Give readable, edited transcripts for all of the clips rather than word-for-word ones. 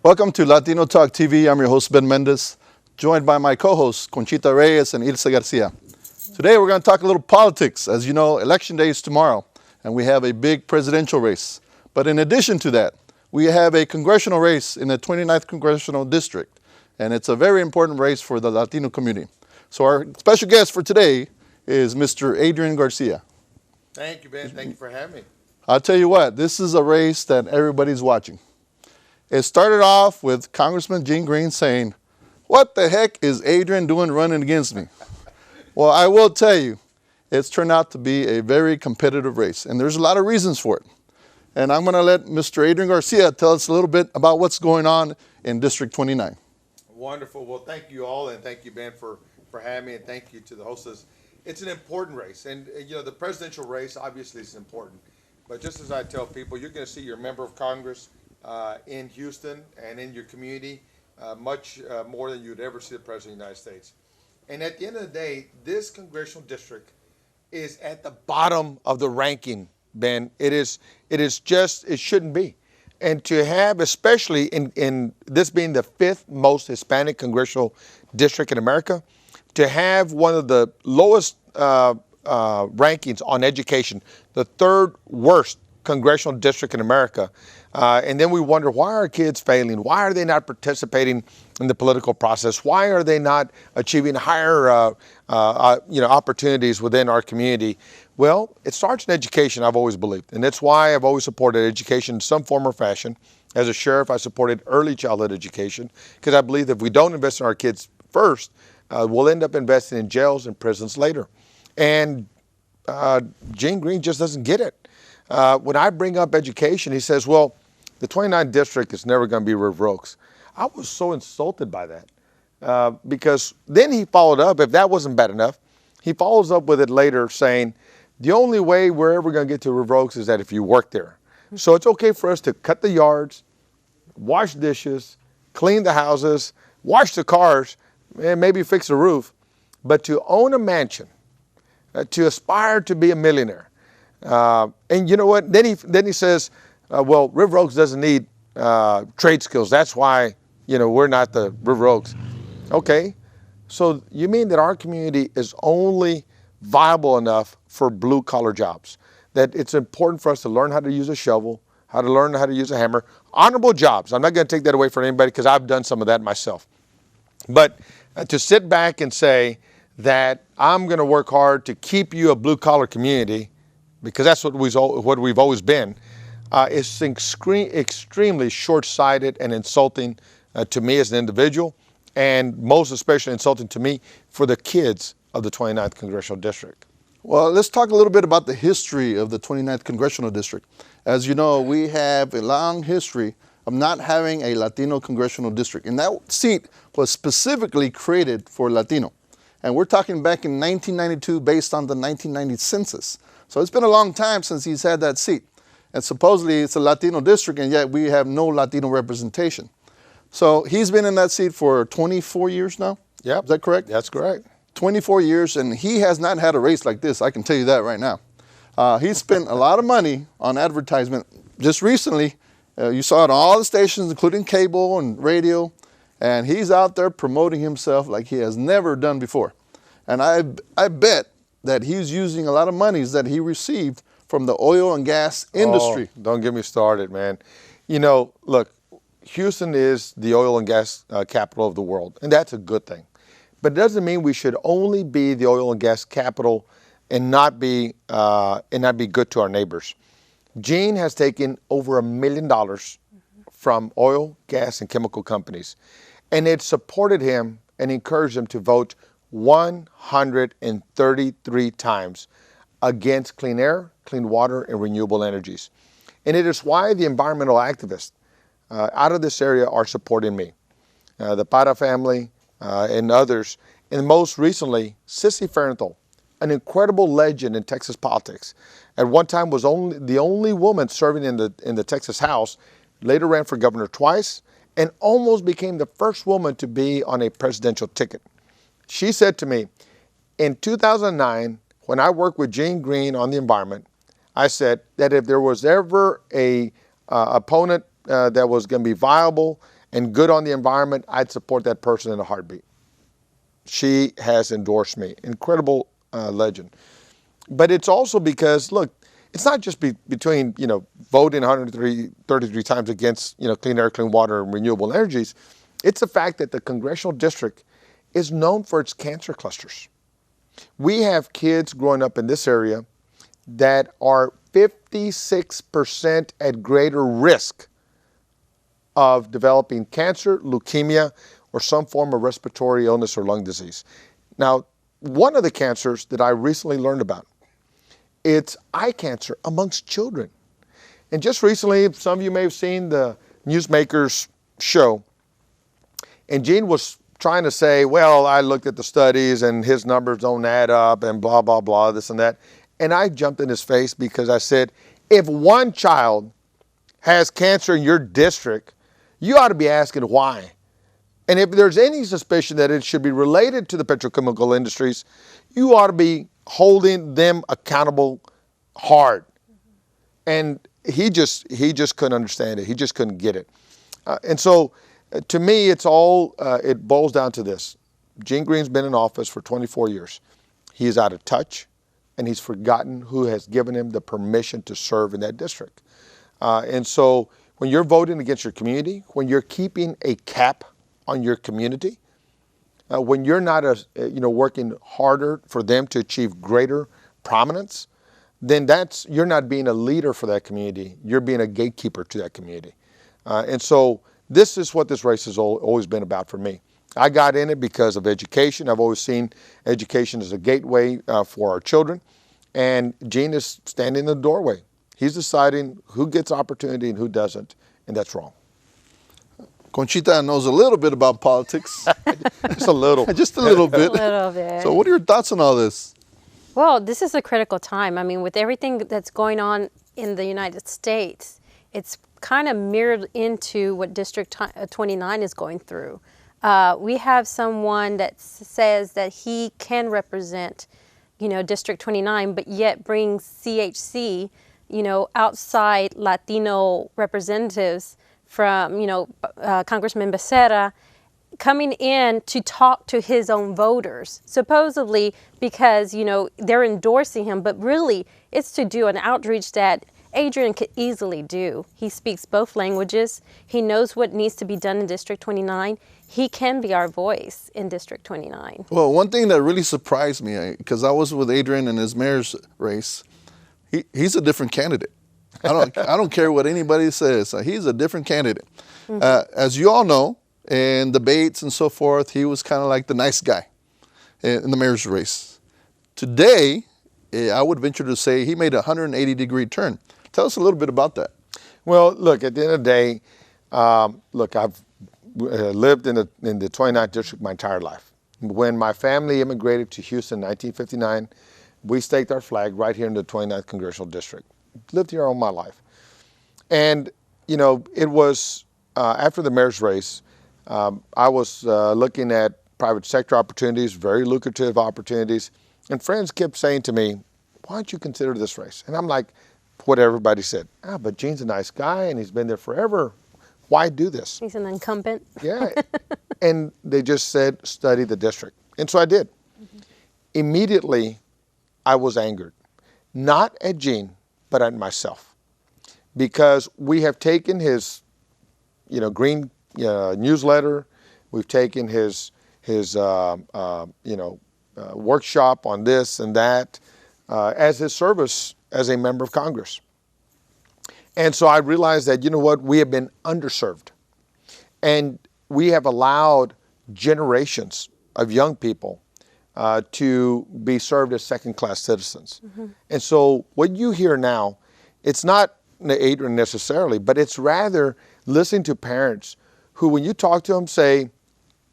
Welcome to Latino Talk TV. I'm your host, Ben Mendez, joined by my co-hosts, Conchita Reyes and Ilse Garcia. Today, we're going to talk a little politics. As you know, Election Day is tomorrow, and we have a big presidential race. But in addition to that, we have a congressional race in the 29th Congressional District, and it's a very important race for the Latino community. So our special guest for today is Mr. Adrian Garcia. Thank you, Ben. Thank you for having me. I'll tell you what, this is a race that everybody's watching. It started off with Congressman Gene Green saying, "What the heck is Adrian doing running against me?" Well, I will tell you, it's turned out to be a very competitive race, and there's a lot of reasons for it. And I'm going to let Mr. Adrian Garcia tell us a little bit about what's going on in District 29. Wonderful. Well, thank you all, and thank you, Ben, for having me, and thank you to the hostess. It's an important race, and you know the presidential race obviously is important. But just as I tell people, you're going to see your member of Congress in Houston and in your community much more than you'd ever see the President of the United States. And at the end of the day, this congressional district is at the bottom of the ranking, Ben. It shouldn't be. And to have, especially in this being the fifth most Hispanic congressional district in America, to have one of the lowest rankings on education, the third worst congressional district in America, and then we wonder, why are kids failing? Why are they not participating in the political process? Why are they not achieving higher opportunities within our community? Well, it starts in education, I've always believed, and that's why I've always supported education in some form or fashion. As a sheriff, I supported early childhood education because I believe that if we don't invest in our kids first, we'll end up investing in jails and prisons later. And Gene Green just doesn't get it. When I bring up education, he says, well, the 29th district is never going to be River Oaks. I was so insulted by that because then he followed up, if that wasn't bad enough, he follows up with it later saying, the only way we're ever going to get to River Oaks is that if you work there. So it's okay for us to cut the yards, wash dishes, clean the houses, wash the cars, and maybe fix the roof, but to own a mansion, to aspire to be a millionaire. And you know what? Then he says, well, River Oaks doesn't need trade skills. That's why, we're not the River Oaks. Okay, so you mean that our community is only viable enough for blue-collar jobs, that it's important for us to learn how to use a shovel, how to learn how to use a hammer, honorable jobs. I'm not going to take that away from anybody because I've done some of that myself. But to sit back and say that I'm going to work hard to keep you a blue-collar community, because that's what we've always been, is extremely short-sighted and insulting to me as an individual, and most especially insulting to me for the kids of the 29th Congressional District. Well, let's talk a little bit about the history of the 29th Congressional District. As you know, we have a long history of not having a Latino congressional district. And that seat was specifically created for Latino. And we're talking back in 1992 based on the 1990 census. So it's been a long time since he's had that seat. And supposedly it's a Latino district, and yet we have no Latino representation. So he's been in that seat for 24 years now? Yep. Is that correct? That's correct. 24 years, and he has not had a race like this, I can tell you that right now. He spent a lot of money on advertisement. Just recently, you saw it on all the stations, including cable and radio, and he's out there promoting himself like he has never done before. And I bet that he's using a lot of monies that he received from the oil and gas industry. Oh, don't get me started, man. Look, Houston is the oil and gas capital of the world, and that's a good thing. But it doesn't mean we should only be the oil and gas capital and not be good to our neighbors. Gene has taken over $1 million from oil, gas, and chemical companies, and it supported him and encouraged him to vote 133 times against clean air, clean water, and renewable energies. And it is why the environmental activists out of this area are supporting me. The Para family and others, and most recently, Sissy Farenthold, an incredible legend in Texas politics. At one time was the only woman serving in the Texas House, later ran for governor twice, and almost became the first woman to be on a presidential ticket. She said to me, in 2009, when I worked with Gene Green on the environment, I said that if there was ever a opponent that was going to be viable and good on the environment, I'd support that person in a heartbeat. She has endorsed me. Incredible legend. But it's also because, look, it's not just between, voting 133 times against, clean air, clean water, and renewable energies. It's the fact that the congressional district is known for its cancer clusters. We have kids growing up in this area that are 56% at greater risk of developing cancer, leukemia, or some form of respiratory illness or lung disease. Now, one of the cancers that I recently learned about, it's eye cancer amongst children. And just recently, some of you may have seen the Newsmakers show, and Gene was trying to say, well, I looked at the studies and his numbers don't add up and blah, blah, blah, this and that. And I jumped in his face because I said, if one child has cancer in your district, you ought to be asking why. And if there's any suspicion that it should be related to the petrochemical industries, you ought to be holding them accountable hard. And he just couldn't understand it. He just couldn't get it. And so to me, it boils down to this. Gene Green's been in office for 24 years. He is out of touch, and he's forgotten who has given him the permission to serve in that district. And so when you're voting against your community, when you're keeping a cap on your community, when you're not working harder for them to achieve greater prominence, then you're not being a leader for that community. You're being a gatekeeper to that community. And so this is what this race has always been about for me. I got in it because of education. I've always seen education as a gateway for our children. And Gene is standing in the doorway. He's deciding who gets opportunity and who doesn't, and that's wrong. Conchita knows a little bit about politics. Just a little. Just a little bit. A little bit. So what are your thoughts on all this? Well, this is a critical time. I mean, with everything that's going on in the United States, it's kind of mirrored into what District 29 is going through. We have someone that says that he can represent, District 29, but yet brings CHC, outside Latino representatives from, Congressman Becerra, coming in to talk to his own voters, supposedly because, they're endorsing him, but really it's to do an outreach that Adrian could easily do. He speaks both languages. He knows what needs to be done in District 29. He can be our voice in District 29. Well, one thing that really surprised me, because I was with Adrian in his mayor's race, he's a different candidate. I don't care what anybody says. He's a different candidate. Mm-hmm. As you all know, in debates and so forth, he was kind of like the nice guy in the mayor's race. Today, I would venture to say he made a 180-degree turn. Tell us a little bit about that. Well, look, at the end of the day, I've lived in the 29th district my entire life. When my family immigrated to Houston in 1959, we staked our flag right here in the 29th congressional district. Lived here all my life. And, it was after the mayor's race, I was looking at private sector opportunities, very lucrative opportunities, and friends kept saying to me, why don't you consider this race? And I'm like, what everybody said. But Gene's a nice guy and he's been there forever. Why do this? He's an incumbent. Yeah. And they just said, study the district. And so I did. Mm-hmm. Immediately, I was angered. Not at Gene, but at myself. Because we have taken his, green newsletter. We've taken his workshop on this and that as his service as a member of Congress. And so I realized that, we have been underserved. And we have allowed generations of young people to be served as second-class citizens. Mm-hmm. And so what you hear now, it's not Adrian necessarily, but it's rather listening to parents who, when you talk to them, say,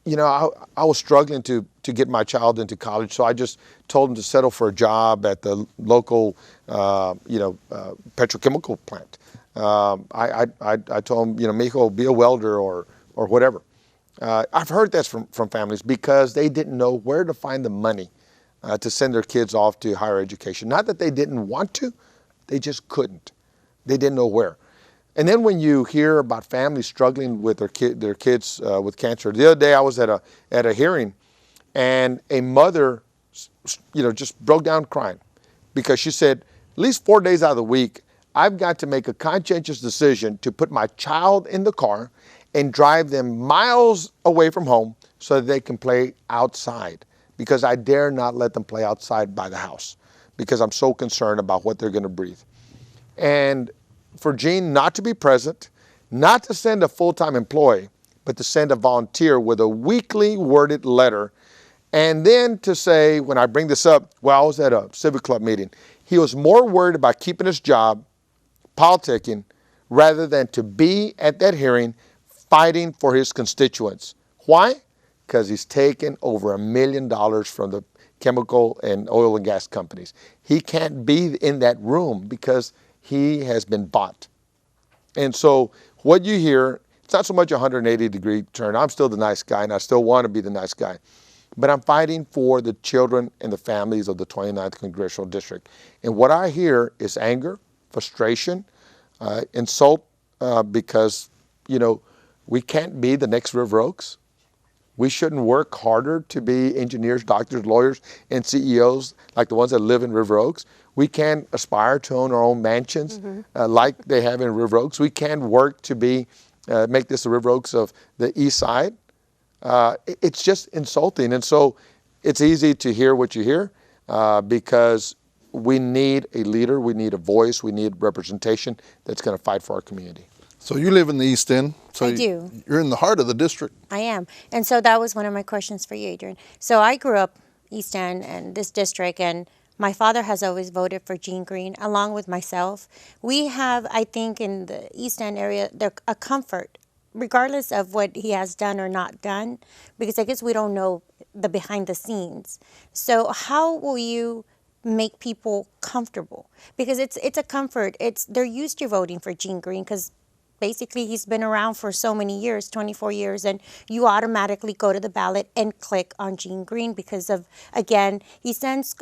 I was struggling to get my child into college, so I just told him to settle for a job at the local, petrochemical plant. I told him, mijo, be a welder or whatever. I've heard that from families because they didn't know where to find the money to send their kids off to higher education. Not that they didn't want to, they just couldn't. They didn't know where. And then when you hear about families struggling with their kids with cancer. The other day I was at a hearing, and a mother, just broke down crying because she said, at least 4 days out of the week, I've got to make a conscientious decision to put my child in the car and drive them miles away from home so that they can play outside, because I dare not let them play outside by the house because I'm so concerned about what they're going to breathe. And for Jean not to be present, not to send a full-time employee, but to send a volunteer with a weakly worded letter, and then to say, when I bring this up, well, I was at a civic club meeting, he was more worried about keeping his job, politicking, rather than to be at that hearing fighting for his constituents. Why? Because he's taken over $1 million from the chemical and oil and gas companies. He can't be in that room because he has been bought. And so what you hear, it's not so much a 180-degree turn. I'm still the nice guy, and I still want to be the nice guy. But I'm fighting for the children and the families of the 29th Congressional District. And what I hear is anger, frustration, insult, because, we can't be the next River Oaks. We shouldn't work harder to be engineers, doctors, lawyers, and CEOs like the ones that live in River Oaks. We can't aspire to own our own mansions like they have in River Oaks. We can't work to make this the River Oaks of the East Side. It's just insulting. And so it's easy to hear what you hear because we need a leader, we need a voice, we need representation that's going to fight for our community. So you live in the East End. So I do. You're in the heart of the district. I am. And so that was one of my questions for you, Adrian. So I grew up East End and this district, and my father has always voted for Jean Green, along with myself. We have, I think, in the East End area, a comfort, regardless of what he has done or not done, because I guess we don't know the behind the scenes. So how will you make people comfortable? Because it's a comfort. They're used to voting for Jean Green because basically he's been around for so many years, 24 years, and you automatically go to the ballot and click on Jean Green because of, again, he sends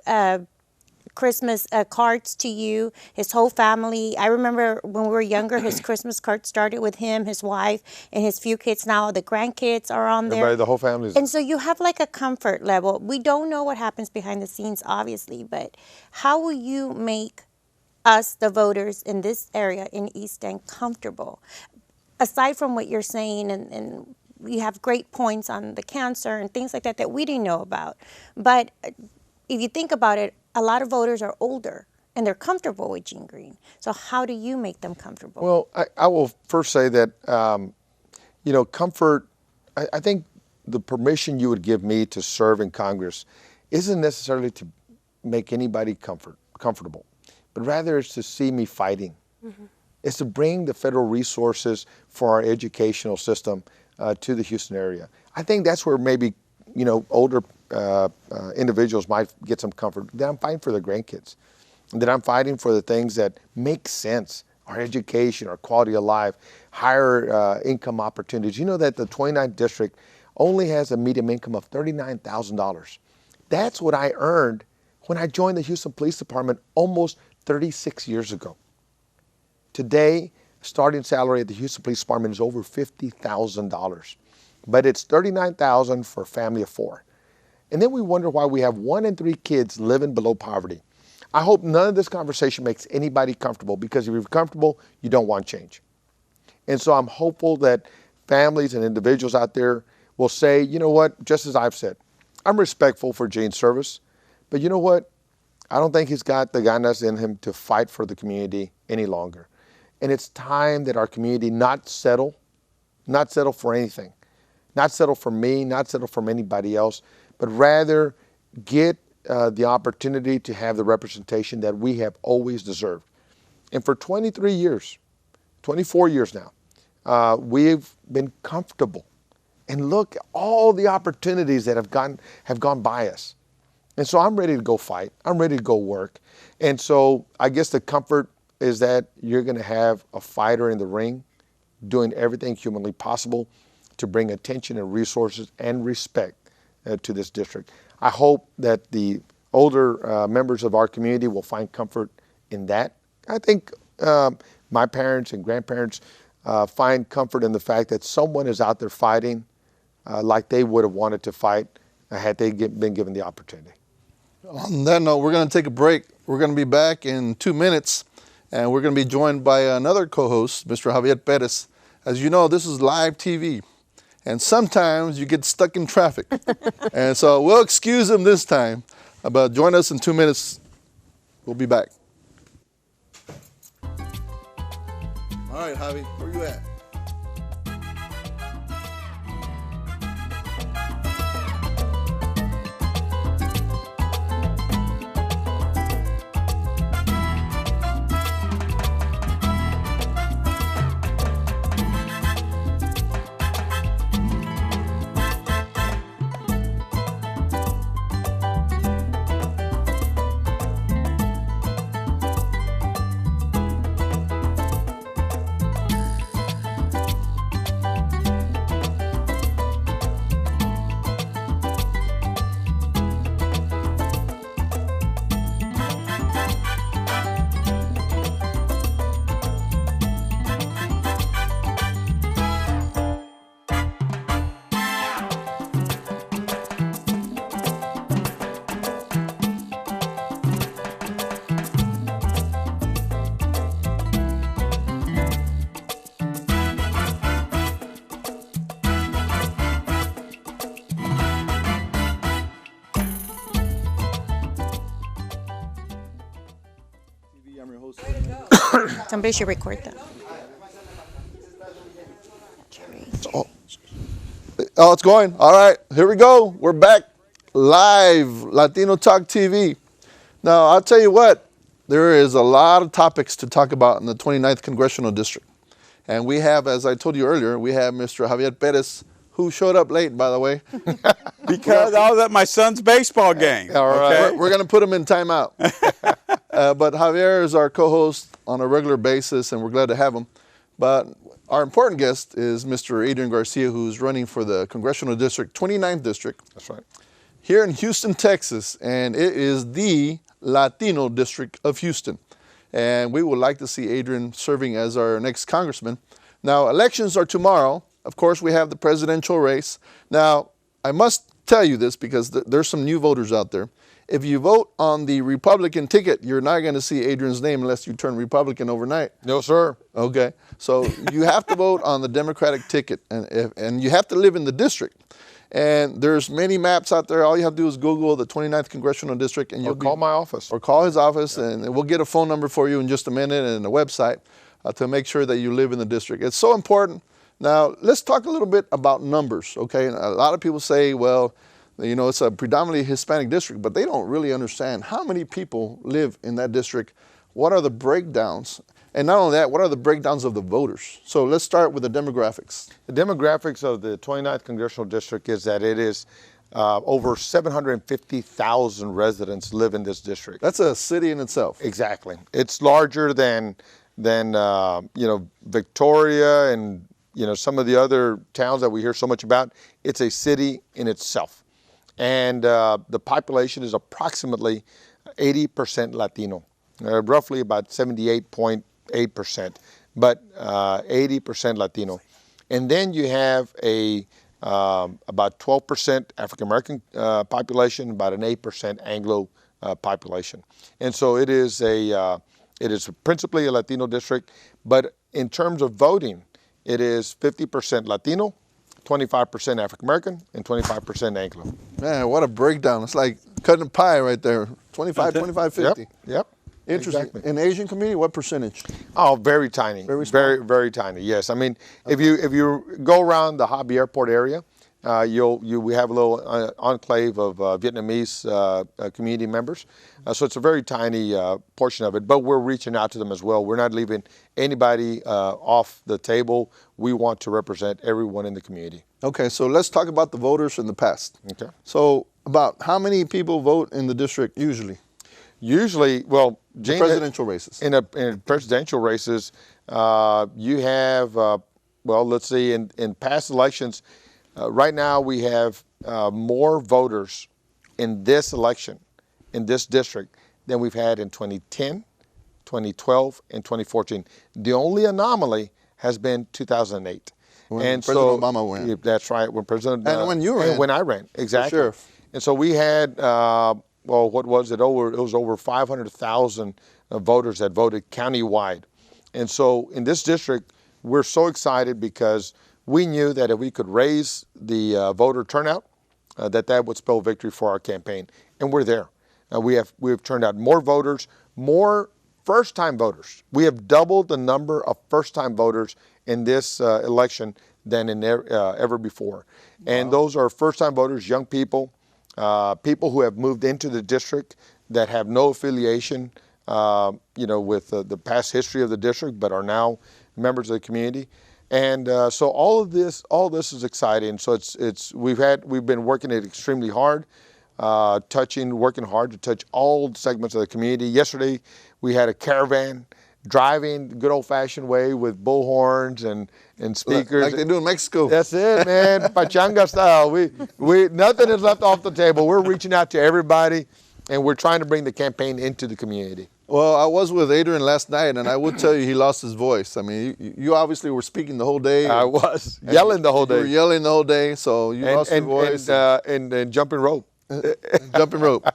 Christmas cards to you, his whole family. I remember when we were younger, his Christmas cards started with him, his wife, and his few kids. Now the grandkids are on there. Everybody, the whole family. And so you have like a comfort level. We don't know what happens behind the scenes, obviously, but how will you make us, the voters in this area in East End, comfortable? Aside from what you're saying, and you have great points on the cancer and things like that that we didn't know about. But if you think about it, a lot of voters are older and they're comfortable with Jean Green. So how do you make them comfortable? Well, I will first say that, comfort, I think the permission you would give me to serve in Congress isn't necessarily to make anybody comfortable, but rather it's to see me fighting. Mm-hmm. It's to bring the federal resources for our educational system to the Houston area. I think that's where maybe, older individuals might get some comfort. That I'm fighting for their grandkids. That I'm fighting for the things that make sense. Our education, our quality of life, higher income opportunities. You know that the 29th district only has a median income of $39,000. That's what I earned when I joined the Houston Police Department almost 36 years ago. Today, starting salary at the Houston Police Department is over $50,000, but it's $39,000 for a family of 4. And then we wonder why we have 1 in 3 kids living below poverty. I hope none of this conversation makes anybody comfortable, because if you're comfortable, you don't want change. And so I'm hopeful that families and individuals out there will say, you know what, just as I've said, I'm respectful for Gene's service, but you know what? I don't think he's got the ganas in him to fight for the community any longer. And it's time that our community not settle for anything, not settle for me, not settle for anybody else, but rather get the opportunity to have the representation that we have always deserved. And for 23 years, 24 years now, we've been comfortable. And look at all the opportunities that have gone by us. And so I'm ready to go fight. I'm ready to go work. And so I guess the comfort is that you're going to have a fighter in the ring doing everything humanly possible to bring attention and resources and respect to this district. I hope that the older members of our community will find comfort in that. I think my parents and grandparents find comfort in the fact that someone is out there fighting like they would have wanted to fight had they been given the opportunity. On that note, we're going to take a break. We're going to be back in 2 minutes, and we're going to be joined by another co-host, Mr. Javier Perez. As you know, this is live TV, and sometimes you get stuck in traffic. And so we'll excuse him this time, but join us in 2 minutes. We'll be back. All right, Javi, where you at? I'm your host. Somebody should record that. Oh, it's going. All right, here we go. We're back live, Latino Talk TV. Now, I'll tell you what, there is a lot of topics to talk about in the 29th Congressional District. And we have, as I told you earlier, we have Mr. Javier Perez, who showed up late, by the way. Because I was at my son's baseball game. All right. We're going to put him in timeout. But Javier is our co-host on a regular basis, and we're glad to have him. But our important guest is Mr. Adrian Garcia, who's running for the Congressional District, 29th District. That's right. Here in Houston, Texas, and it is the Latino District of Houston. And we would like to see Adrian serving as our next congressman. Now, elections are tomorrow. Of course, we have the presidential race. Now, I must tell you this because there's some new voters out there. If you vote on the Republican ticket, you're not going to see Adrian's name unless you turn Republican overnight. No, sir. Okay, so you have to vote on the Democratic ticket, and you have to live in the district. And there's many maps out there. All you have to do is Google the 29th Congressional District, and Or call my office. or call his office, and we'll get a phone number for you in just a minute and a website to make sure that you live in the district. It's so important. Now, let's talk a little bit about numbers, okay? And a lot of people say, well, you know, it's a predominantly Hispanic district, but they don't really understand how many people live in that district. What are the breakdowns? And not only that, what are the breakdowns of the voters? So let's start with the demographics. The demographics of the 29th Congressional District is that it is over 750,000 residents live in this district. That's a city in itself. Exactly. It's larger than Victoria and some of the other towns that we hear so much about. It's a city in itself. And the population is approximately 80% Latino, roughly about 78.8%, but 80% Latino. And then you have about 12% African American population, about an 8% Anglo population. And so it is principally a Latino district, but in terms of voting, it is 50% Latino, 25% African American, and 25% Anglo. Man, what a breakdown. It's like cutting a pie right there. 25, 25, 50. Yep. Interesting. Exactly. In Asian community, what percentage? Oh, very tiny. Very small. Very tiny. Yes. I mean, if you go around the Hobby Airport area, we have a little enclave of Vietnamese community members. So it's a very tiny portion of it, but we're reaching out to them as well. We're not leaving anybody off the table. We want to represent everyone in the community. Okay, so let's talk about the voters in the past. Okay. So about how many people vote in the district usually? Usually, well, Gene, presidential races. In presidential races, you have, let's see, in past elections, right now we have more voters in this election, in this district, than we've had in 2010, 2012, and 2014. The only anomaly has been 2008. When President Obama ran. Yeah, that's right. When President And when you ran. and when I ran, exactly. sheriff. And so we had, well, what was it? It was over 500,000 voters that voted countywide. And so in this district, we're so excited because we knew that if we could raise the voter turnout, that would spell victory for our campaign. And we're there. We have turned out more voters, more first-time voters. We have doubled the number of first-time voters in this election than in ever before. And those are first-time voters, young people, people who have moved into the district that have no affiliation, with the past history of the district, but are now members of the community. And so all this is exciting. So we've been working it extremely hard, working hard to touch all segments of the community. Yesterday, we had a caravan driving the good old-fashioned way with bullhorns and speakers. Like they do in Mexico. That's it, man. Pachanga style. We nothing is left off the table. We're reaching out to everybody, and we're trying to bring the campaign into the community. Well, I was with Adrian last night, and I would tell you he lost his voice. I mean, you obviously were speaking the whole day. I was yelling the whole day. You were yelling the whole day, so you lost your voice. And jumping rope. Jumping rope.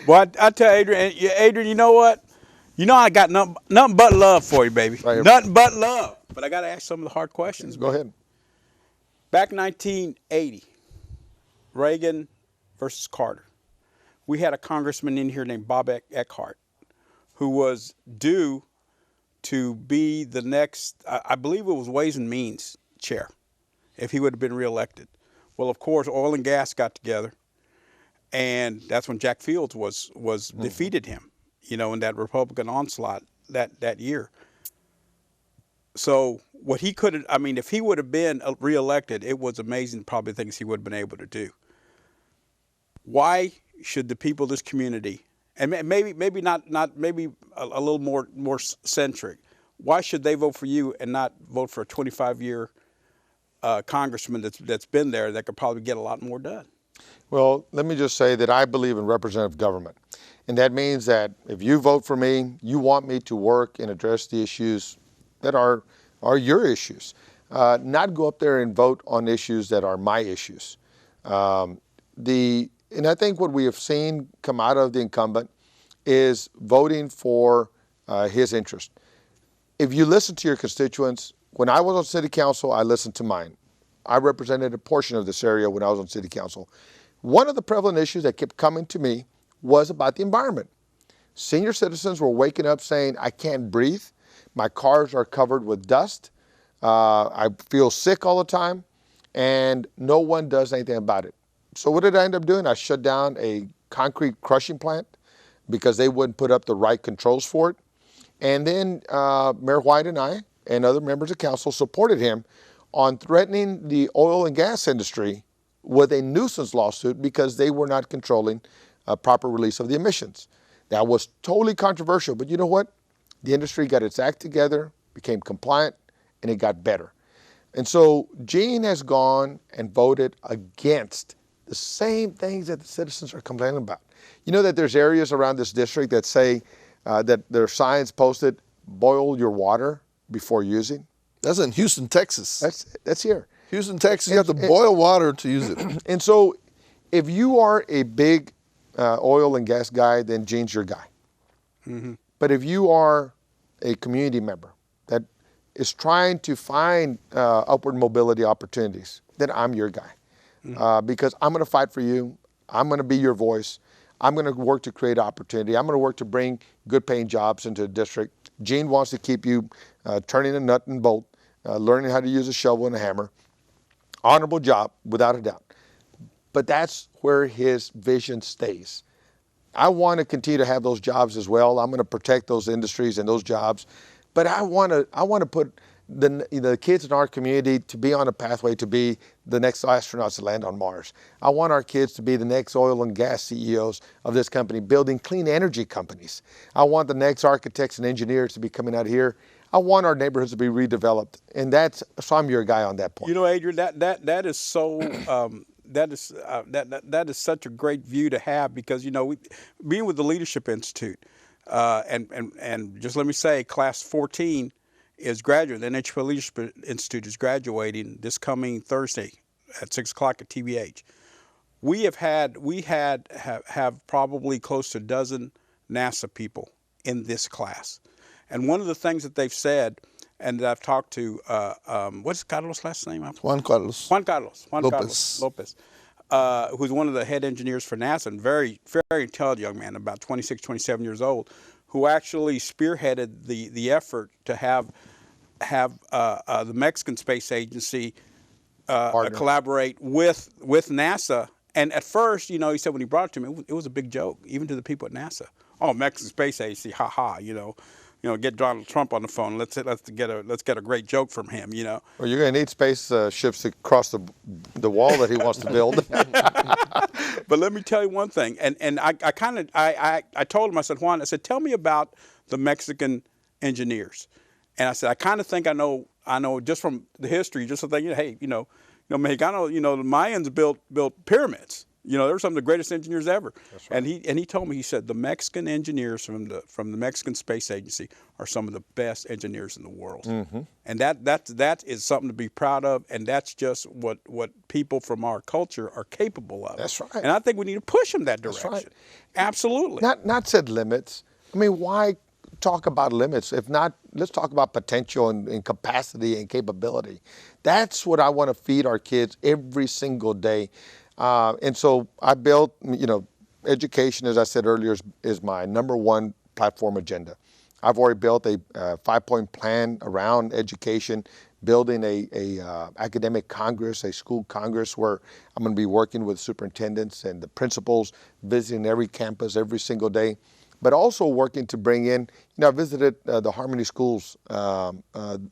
Well, I tell Adrian, you know what? You know I got nothing but love for you, baby. Right. Nothing but love. But I got to ask some of the hard questions. Go ahead. Back in 1980, Reagan versus Carter, we had a congressman in here named Bob Eckhart, who was due to be the next, I believe it was Ways and Means chair, if he would have been reelected. Well, of course, oil and gas got together, and that's when Jack Fields defeated him, in that Republican onslaught that year. So what he could have, if he would have been reelected, it was amazing probably things he would have been able to do. Why should the people of this community, and maybe not maybe a little more centric, why should they vote for you and not vote for a 25-year congressman that's been there that could probably get a lot more done? Well, let me just say that I believe in representative government. And that means that if you vote for me, you want me to work and address the issues that are your issues, not go up there and vote on issues that are my issues. And I think what we have seen come out of the incumbent is voting for his interest. If you listen to your constituents, when I was on city council, I listened to mine. I represented a portion of this area when I was on city council. One of the prevalent issues that kept coming to me was about the environment. Senior citizens were waking up saying, I can't breathe. My cars are covered with dust. I feel sick all the time, and no one does anything about it. So what did I end up doing? I shut down a concrete crushing plant because they wouldn't put up the right controls for it. And then Mayor White and I and other members of council supported him on threatening the oil and gas industry with a nuisance lawsuit because they were not controlling proper release of the emissions. That was totally controversial, but you know what? The industry got its act together, became compliant, and it got better. And so Gene has gone and voted against the same things that the citizens are complaining about. You know that there's areas around this district that say that there are signs posted, boil your water before using? That's in Houston, Texas. That's here. Houston, Texas, you have to boil water to use it. And so if you are a big oil and gas guy, then Gene's your guy. Mm-hmm. But if you are a community member that is trying to find upward mobility opportunities, then I'm your guy. Mm-hmm. Because I'm going to fight for you. I'm going to be your voice. I'm going to work to create opportunity. I'm going to work to bring good paying jobs into the district. Gene wants to keep you turning a nut and bolt, learning how to use a shovel and a hammer. Honorable job, without a doubt. But that's where his vision stays. I want to continue to have those jobs as well. I'm going to protect those industries and those jobs. But I want to put the kids in our community to be on a pathway to be the next astronauts to land on Mars. I want our kids to be the next oil and gas CEOs of this company, building clean energy companies. I want the next architects and engineers to be coming out here. I want our neighborhoods to be redeveloped, and so I'm your guy on that point. You know, Adrian, that is so. That is such a great view to have because being with the Leadership Institute, And just let me say, class 14 is graduating. The NHP Leadership Institute is graduating this coming Thursday at 6 o'clock at TBH. We have probably close to a dozen NASA people in this class. And one of the things that they've said, and that I've talked to, what's Carlos' last name? Juan Carlos. Juan Carlos Lopez. Lopez, who's one of the head engineers for NASA, and very intelligent young man, about 26, 27 years old, who actually spearheaded the effort to have the Mexican Space Agency collaborate with NASA. And at first, he said when he brought it to me, it was a big joke, even to the people at NASA. Oh, Mexican Space Agency, ha ha, get Donald Trump on the phone. Let's get a great joke from him, Well, you're going to need space ships to cross the wall that he wants to build. But let me tell you one thing, and I told him, I said, Juan, tell me about the Mexican engineers, and I said, I kind of think I know just from the history, just to think, hey, Mexicano, the Mayans built pyramids. They were some of the greatest engineers ever. That's right. And he told me, he said, the Mexican engineers from the Mexican Space Agency are some of the best engineers in the world. Mm-hmm. And that is something to be proud of, and that's just what people from our culture are capable of. That's right. And I think we need to push them that direction. That's right. Absolutely. Not said limits. I mean, why talk about limits? If not, let's talk about potential and capacity and capability. That's what I want to feed our kids every single day. And so I built, education, as I said earlier, is my number one platform agenda. I've already built a 5-point plan around education, building a academic congress, a school congress where I'm going to be working with superintendents and the principals, visiting every campus every single day, but also working to bring in, I visited the Harmony schools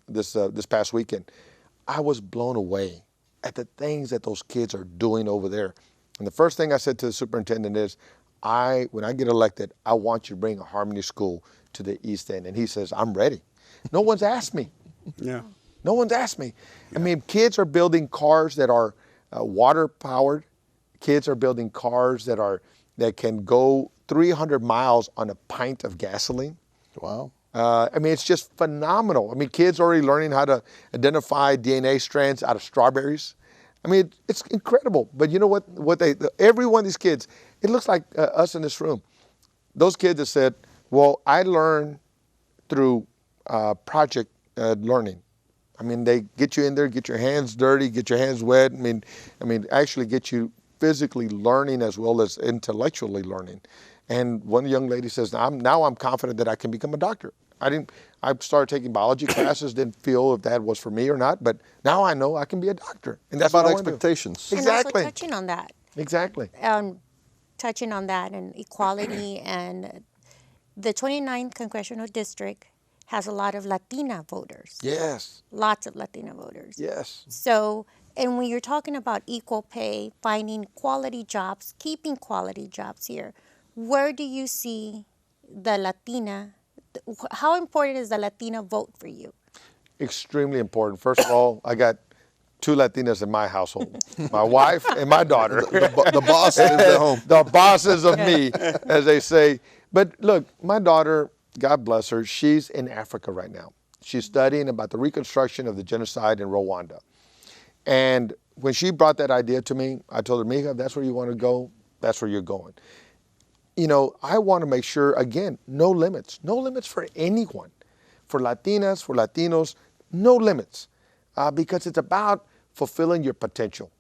this past weekend. I was blown away at the things that those kids are doing over there. And the first thing I said to the superintendent is, when I get elected, I want you to bring a Harmony school to the East End. And he says, I'm ready. No one's asked me. Yeah. No one's asked me. I mean, kids are building cars that are water powered. Kids are building cars that can go 300 miles on a pint of gasoline. Wow. It's just phenomenal. I mean, kids are already learning how to identify DNA strands out of strawberries. I mean, it's incredible. But you know what? Every one of these kids, it looks like us in this room. Those kids have said, well, I learn through project learning. I mean, they get you in there, get your hands dirty, get your hands wet. I mean, actually get you physically learning as well as intellectually learning. And one young lady says, now I'm confident that I can become a doctor. I started taking biology classes, didn't feel if that was for me or not, but now I know I can be a doctor. And that's about what I want to do. expectations. Exactly. And also touching on that. Exactly. Touching on that and equality, and the 29th Congressional District has a lot of Latina voters. Yes. Lots of Latina voters. Yes. So, and when you're talking about equal pay, finding quality jobs, keeping quality jobs here, where do you see the Latina, how important is the Latina vote for you? Extremely important. First of all, I got 2 Latinas in my household, my wife and my daughter. The boss is at home. The bosses of me, as they say. But look, my daughter, God bless her, she's in Africa right now. She's studying about the reconstruction of the genocide in Rwanda. And when she brought that idea to me, I told her, Mija, if that's where you want to go, that's where you're going. I want to make sure, again, no limits for anyone, for Latinas, for Latinos, no limits, because it's about fulfilling your potential.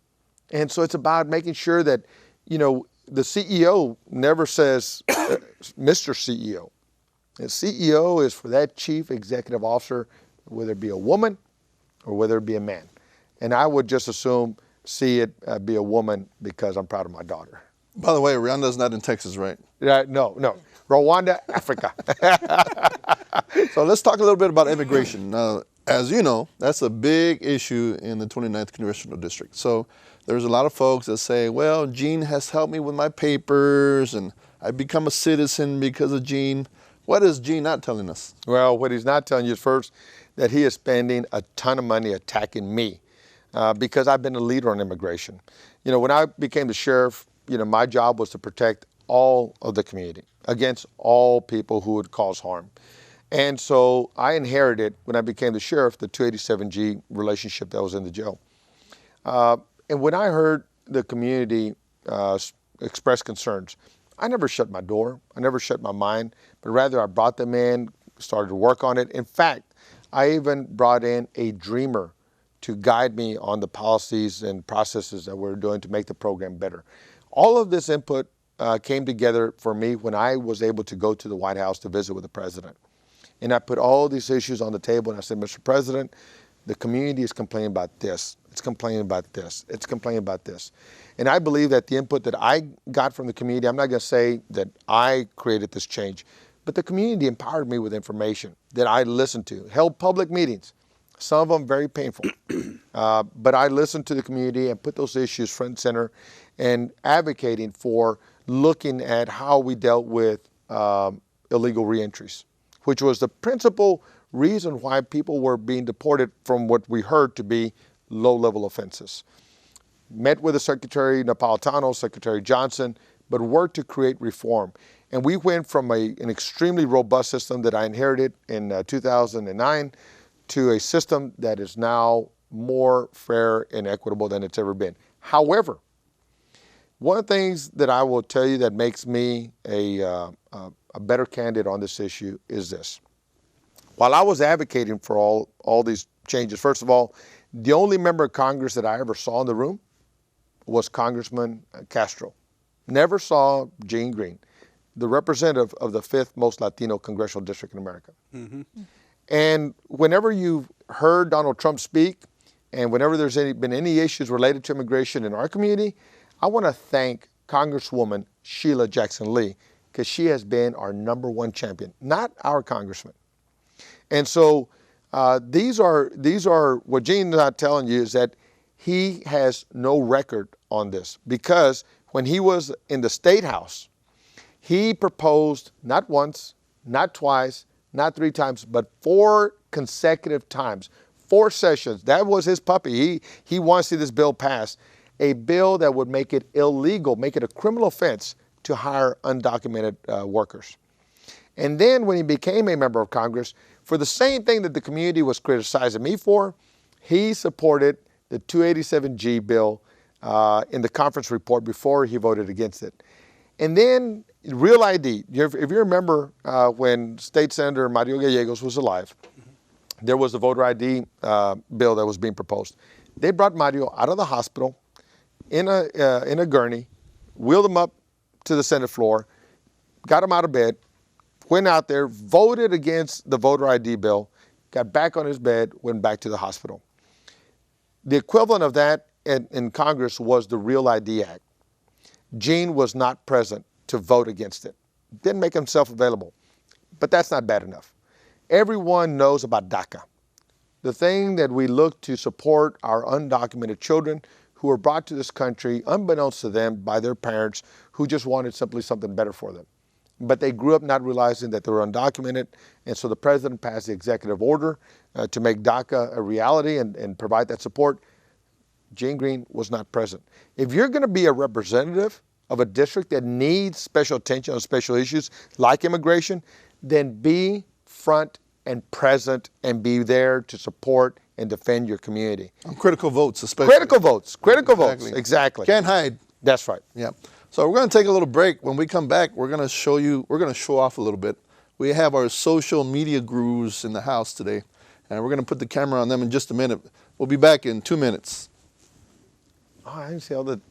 And so it's about making sure that, the CEO never says, Mr. CEO. The CEO is for that chief executive officer, whether it be a woman or whether it be a man. And I would just see it be a woman because I'm proud of my daughter. By the way, Rwanda's not in Texas, right? No. Rwanda, Africa. So let's talk a little bit about immigration. Now, as you know, that's a big issue in the 29th Congressional District. So there's a lot of folks that say, well, Gene has helped me with my papers and I've become a citizen because of Gene. What is Gene not telling us? Well, what he's not telling you is first that he is spending a ton of money attacking me because I've been a leader on immigration. When I became the sheriff, my job was to protect all of the community, against all people who would cause harm. And so I inherited, when I became the sheriff, the 287G relationship that was in the jail. And when I heard the community express concerns, I never shut my door. I never shut my mind, but rather I brought them in, started to work on it. In fact, I even brought in a dreamer to guide me on the policies and processes that we're doing to make the program better. All of this input came together for me when I was able to go to the White House to visit with the president. And I put all these issues on the table and I said, Mr. President, the community is complaining about this. It's complaining about this. It's complaining about this. And I believe that the input that I got from the community, I'm not going to say that I created this change, but the community empowered me with information that I listened to, held public meetings, some of them very painful. But I listened to the community and put those issues front and center and advocating for looking at how we dealt with illegal reentries, which was the principal reason why people were being deported from what we heard to be low-level offenses. Met with the Secretary Napolitano, Secretary Johnson, but worked to create reform. And we went from an extremely robust system that I inherited in 2009 to a system that is now more fair and equitable than it's ever been. However, one of the things that I will tell you that makes me a better candidate on this issue is this. While I was advocating for all these changes, first of all, the only member of Congress that I ever saw in the room was Congressman Castro. Never saw Gene Green, the representative of the 5th most Latino congressional district in America. Mm-hmm. And whenever you've heard Donald Trump speak, and whenever there's been any issues related to immigration in our community, I want to thank Congresswoman Sheila Jackson Lee, because she has been our #1 champion, not our congressman. And so these are what Gene's not telling you is that he has no record on this, because when he was in the State House, he proposed not once, not twice, not 3 times, but 4 consecutive times, 4 sessions. That was his puppy. He wants to see this bill pass, a bill that would make it illegal, make it a criminal offense to hire undocumented workers. And then when he became a member of Congress, for the same thing that the community was criticizing me for, he supported the 287G bill in the conference report before he voted against it. And then Real ID, if you remember when State Senator Mario Gallegos was alive, there was a voter ID bill that was being proposed. They brought Mario out of the hospital in a gurney, wheeled him up to the Senate floor, got him out of bed, went out there, voted against the voter ID bill, got back on his bed, went back to the hospital. The equivalent of that in Congress was the Real ID Act. Gene was not present to vote against it. Didn't make himself available. But that's not bad enough. Everyone knows about DACA, the thing that we look to support our undocumented children who were brought to this country unbeknownst to them by their parents who just wanted simply something better for them. But they grew up not realizing that they were undocumented, and so the president passed the executive order to make DACA a reality and provide that support. Gene Green was not present. If you're going to be a representative of a district that needs special attention on special issues like immigration, then be front and present and be there to support and defend your community. On critical votes, especially. Critical votes, exactly. Can't hide. That's right. Yeah. So we're going to take a little break. When we come back, we're going to show off a little bit. We have our social media gurus in the house today, and we're going to put the camera on them in just a minute. We'll be back in 2 minutes. Oh, I didn't see all the...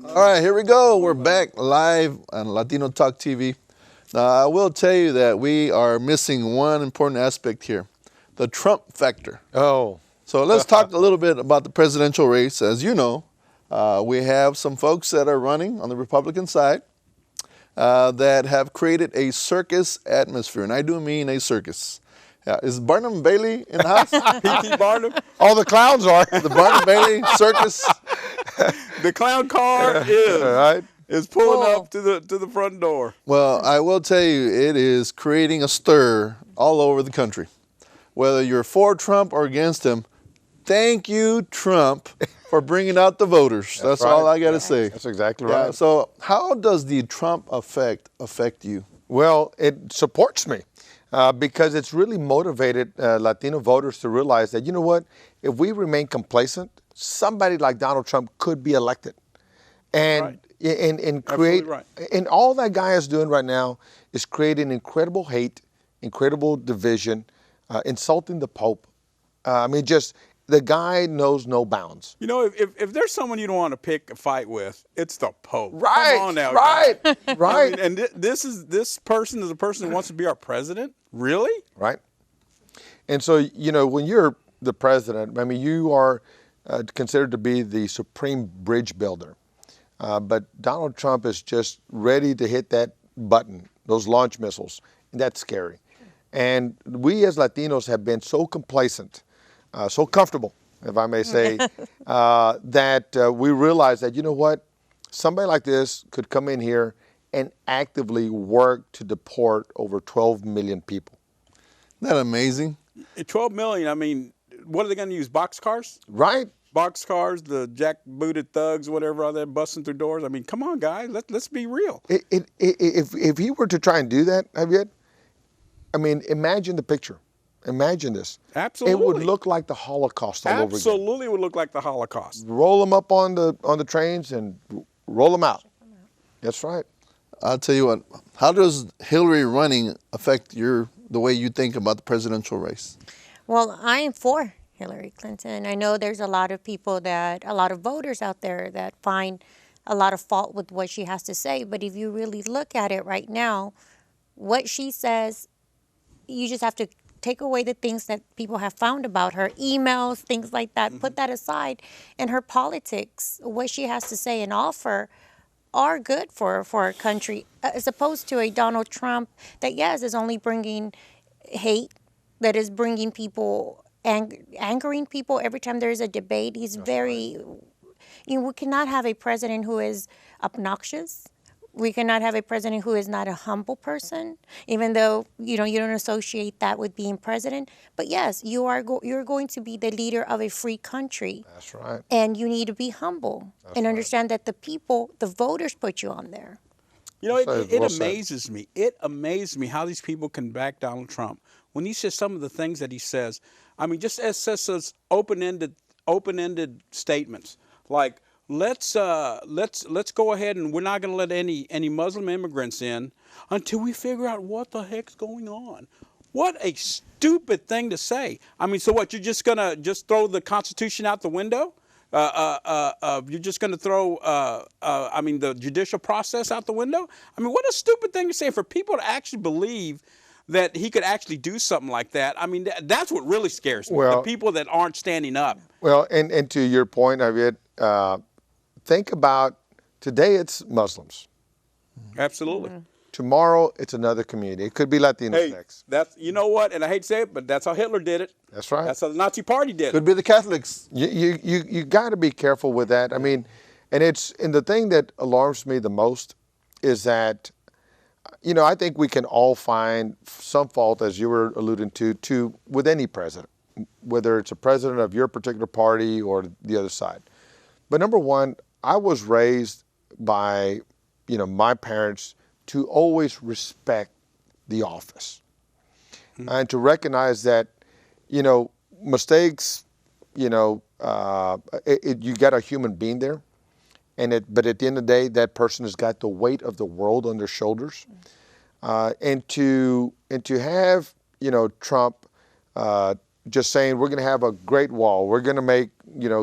All right, here we go. We're back live on Latino Talk TV. Now, I will tell you that we are missing one important aspect here, the Trump factor. Oh, So let's talk a little bit about the presidential race. As you know, we have some folks that are running on the Republican side that have created a circus atmosphere, and I do mean a circus. Is Barnum Bailey in the house? P.T. Barnum. all the clowns are. The Barnum Bailey circus? The clown car is Right? is pulling Cool. up to the front door. Well, I will tell you, it is creating a stir all over the country. Whether you're for Trump or against him, thank you, Trump, for bringing out the voters. That's all right. I got to say. That's exactly Yeah, right. so how does the Trump effect affect you? Well, it supports me because it's really motivated Latino voters to realize that, you know what, if we remain complacent, somebody like Donald Trump could be elected. And, Right. and create, right. and all that guy is doing right now is creating incredible hate, incredible division, insulting the Pope. I mean, just the guy knows no bounds. You know, if there's someone you don't want to pick a fight with, it's the Pope. Right, Come on now, right, guy. right. I mean, and this person is a person who wants to be our president. Really? Right. And so, you know, when you're the president, I mean, you are considered to be the supreme bridge builder. But Donald Trump is just ready to hit that button, those launch missiles. And that's scary. And we as Latinos have been so complacent, so comfortable, if I may say, that we realize that, you know what, somebody like this could come in here and actively work to deport over 12 million people. Isn't that amazing? 12 million. I mean, what are they going to use? Boxcars? Right? Boxcars, the jack-booted thugs, whatever, out there busting through doors. I mean, come on, guys. Let's be real. If he were to try and do that, Javier, I mean, imagine the picture. Imagine this. Absolutely. It would look like the Holocaust all over again. Absolutely would look like the Holocaust. Roll them up on the trains and roll them out. That's right. I'll tell you what, how does Hillary running affect the way you think about the presidential race? Well, I am for Hillary Clinton. I know there's a lot of voters out there that find a lot of fault with what she has to say. But if you really look at it right now, what she says, you just have to take away the things that people have found about her, emails, things like that, put that aside. And her politics, what she has to say and offer, are good for our country, as opposed to a Donald Trump that, yes, is only bringing hate, that is bringing people, angering people every time there is a debate. He's very, we cannot have a president who is obnoxious. We cannot have a president who is not a humble person, even though, you don't associate that with being president. But yes, you're going to be the leader of a free country. That's right. And you need to be humble and understand that the voters put you on there. You know, Well it said. amazes me. It amazes me how these people can back Donald Trump when he says some of the things that he says. I mean, just as says open-ended statements like, let's go ahead and we're not going to let any Muslim immigrants in until we figure out what the heck's going on. What a stupid thing to say. I mean, so what? You're just gonna throw the Constitution out the window? You're just going to throw, the judicial process out the window? I mean, what a stupid thing to say. For people to actually believe that he could actually do something like that, I mean, that's what really scares me. Well, the people that aren't standing up. Well, and to your point, Javier, think about today it's Muslims. Absolutely. Tomorrow it's another community. It could be Latinos Hey, next. that's, you know what, and I hate to say it, but that's how Hitler did it. That's right. That's how the Nazi Party did it. Could be the Catholics. You got to be careful with that. I mean, and the thing that alarms me the most is that, I think we can all find some fault, as you were alluding to with any president, whether it's a president of your particular party or the other side. But number one, I was raised by, my parents to always respect the office and to recognize that, mistakes, you got a human being there, but at the end of the day, that person has got the weight of the world on their shoulders, and to have Trump just saying we're going to have a great wall, we're going to make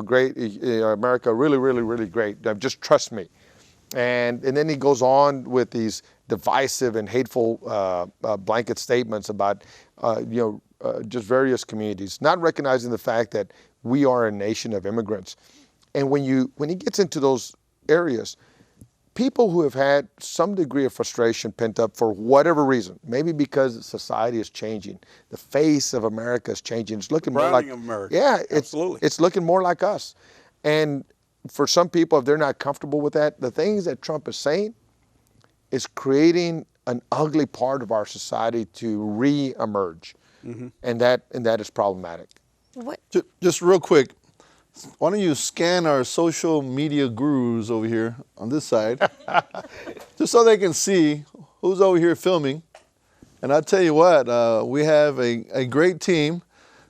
great America really, really, really great. Just trust me. And then he goes on with these divisive and hateful blanket statements about, just various communities, not recognizing the fact that we are a nation of immigrants. And when he gets into those areas, people who have had some degree of frustration pent up for whatever reason, maybe because society is changing, the face of America is changing. It's looking more like America. Yeah, Absolutely. It's looking more like us. And for some people, if they're not comfortable with that, the things that Trump is saying is creating an ugly part of our society to re-emerge, and that is problematic. What? Just real quick, why don't you scan our social media gurus over here on this side, just so they can see who's over here filming. And I'll tell you what, we have a great team.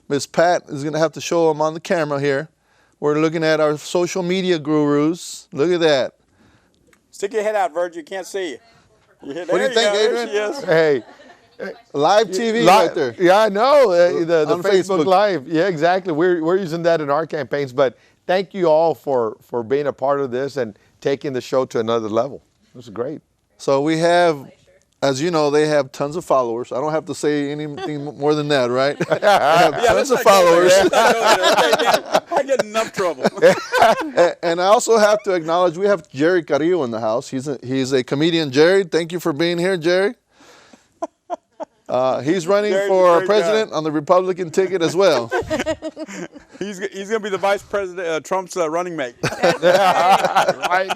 Miss Pat is going to have to show them on the camera here. We're looking at our social media gurus. Look at that. Stick your head out, Virgil. You can't see you. What do you think, Adrian? Yes. Hey, Live TV right there. Yeah, I know. The On Facebook Facebook. Live. Yeah, exactly. We're using that in our campaigns. But thank you all for being a part of this and taking the show to another level. This is great. So we have, as you know, they have tons of followers. I don't have to say anything more than that, right? They have tons of followers. I get enough trouble. And I also have to acknowledge we have Jerry Carrillo in the house. He's a comedian. Jerry, thank you for being here, Jerry. He's running Jerry's a for great president on the Republican ticket as well. He's going to be the vice president, Trump's running mate. Right.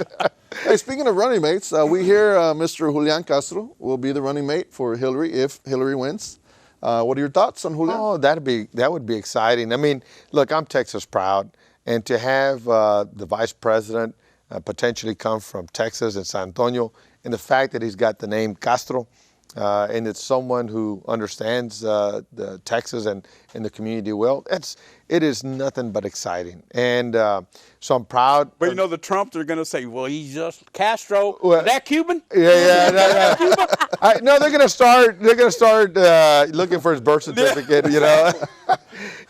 Hey, speaking of running mates, we hear Mr. Julian Castro will be the running mate for Hillary if Hillary wins. What are your thoughts on Julian? Oh, that would be exciting. I mean, look, I'm Texas proud, and to have the vice president potentially come from Texas and San Antonio, and the fact that he's got the name Castro, and it's someone who understands the Texas and the community well. It is nothing but exciting, and so I'm proud. But you know, the Trumps are going to say, "Well, he's just Castro." Well, that Cuban? Yeah. No, they're gonna start. They're gonna start looking for his birth certificate. You know,